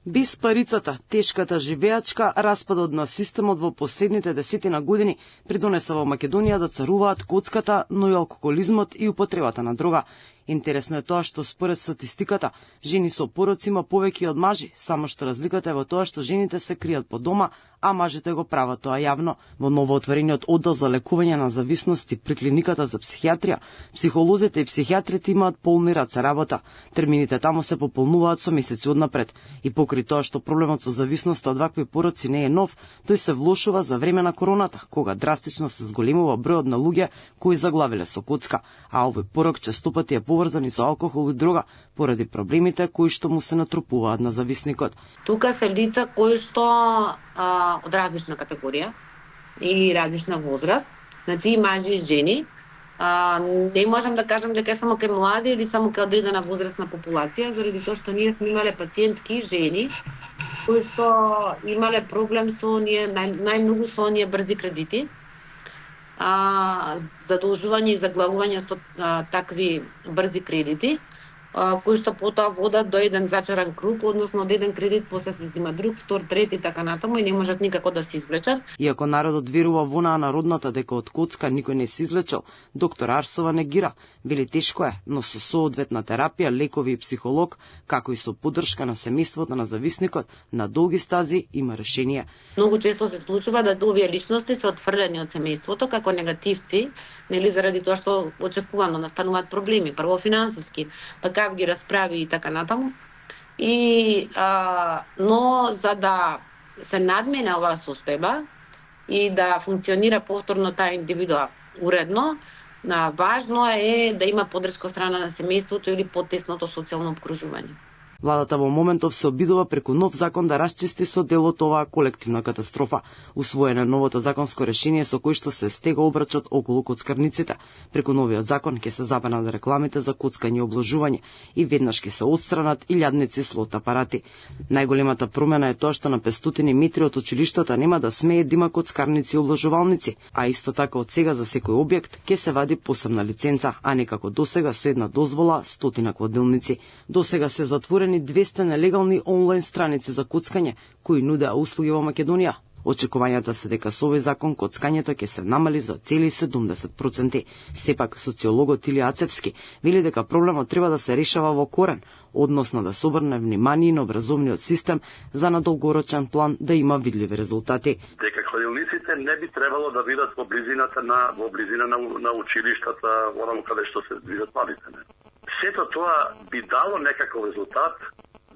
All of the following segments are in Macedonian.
Без парицата, тешката живеачка, распадот на системот во последните десетина години придонеса во Македонија да царуваат коцката, но и алкохолизмот и употребата на дрога. Интересно е тоа што според статистиката, жени со пороци има повеќе од мажи, само што разликата е во тоа што жените се кријат по дома, а мажите го прават тоа јавно. Во новоотворениот оддел за лекување на зависности при клиниката за психијатрија, психолозите и психијатрите имаат полни раце работа. Термините таму се пополнуваат со месеци однапред. И покри тоа што проблемот со зависноста од вакви пороци не е нов, тој се влошува за време на короната, кога драстично се зголемува бројот на луѓе кои заглавиле со коцка, а овој порок честопати е поврзани со алкохол и дрога поради проблемите кои што му се натрупуваат на зависникот. Тука се лица кои што од различна категорија и различна возраст, значи и мажи и жени. Не можам да кажам дека само кај млади или само кај одредена возрастна популација, заради тоа што ние сме имале пациентки жени кои што имале проблем со оние најмногу со оние брзи кредити, задолжување и заглавување со такви брзи кредити, кои што потоа водат до еден зачаран круг, односно од еден кредит после се зима друг, втор, трети, така натаму и не можат никако да се извлечат. Иако народот верува во онаа народната дека од коцка никој не се извлечел, доктор Арсова негира, вели тешко е, но со соодветна терапија, лекови и психолог, како и со поддршка на семејството на зависникот, на долги стази има решение. Многу често се случува да овие личности се отфрлени од семејството како негативци, нели заради тоа што очекувано настануваат проблеми, прво финансиски, па как ги расправи и така натаму. Но за да се надмине оваа состојба и да функционира повторно таа индивидуа уредно, важно е да има поддршка од страна на семејството или потесното социјално обкружување. Владата во моментов се обидува преку нов закон да расчисти со делот оваа колективна катастрофа. Усвоено е новото законско решение со кој што се стега обрачот околу коцкарниците. Преку новиот закон ќе се забранат рекламите за коцкање и обложување и веднаш ќе се отстранат илјадници слот апарати. Најголемата промена е тоа што на 500 метри од училиштата нема да смее да има коцкарници и обложувалници, а исто така од сега за секој објект ќе се вади посебна лиценца, а не како досега со една дозвола 100 кладилници. Досега се затворени 200 нелегални онлайн страници за коцкање кои нудеа услуги во Македонија. Очекувањата се дека со овој закон коцкањето ќе се намали за цели 70%. Сепак социологот Илија Ацевски вели дека проблемот треба да се решава во корен, односно да се обрне внимание на образовниот систем за на долгорочен план да има видливи резултати. Дека кладилниците не би требало да бидат во близина на училиштата, онаму каде што се движат младите. Сето тоа би дало некаков резултат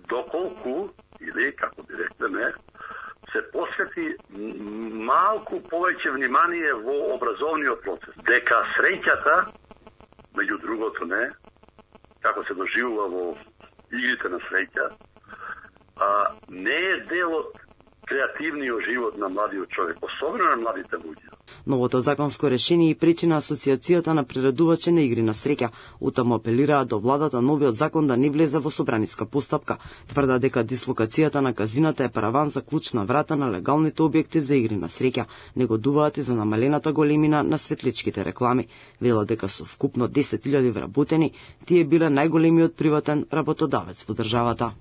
доколку, или како би рекле, се посвети малку повеќе внимание во образовниот процес. Дека среќата, меѓу другото како се доживува во игрите на среќа, не е дел од креативниот живот на младиот човек, особено на младите луѓе. Новото законско решение и пречи на Асоциацијата на приредувачи на игри на среќа. Утаму апелираат до владата новиот закон да не влезе во собраниска постапка. Тврда дека дислокацијата на казината е параван за клучна врата на легалните објекти за игри на среќа. Негодуваат и за намалената големина на светличките реклами. Вела дека со вкупно 10.000 вработени, тие биле најголемиот приватен работодавец во државата.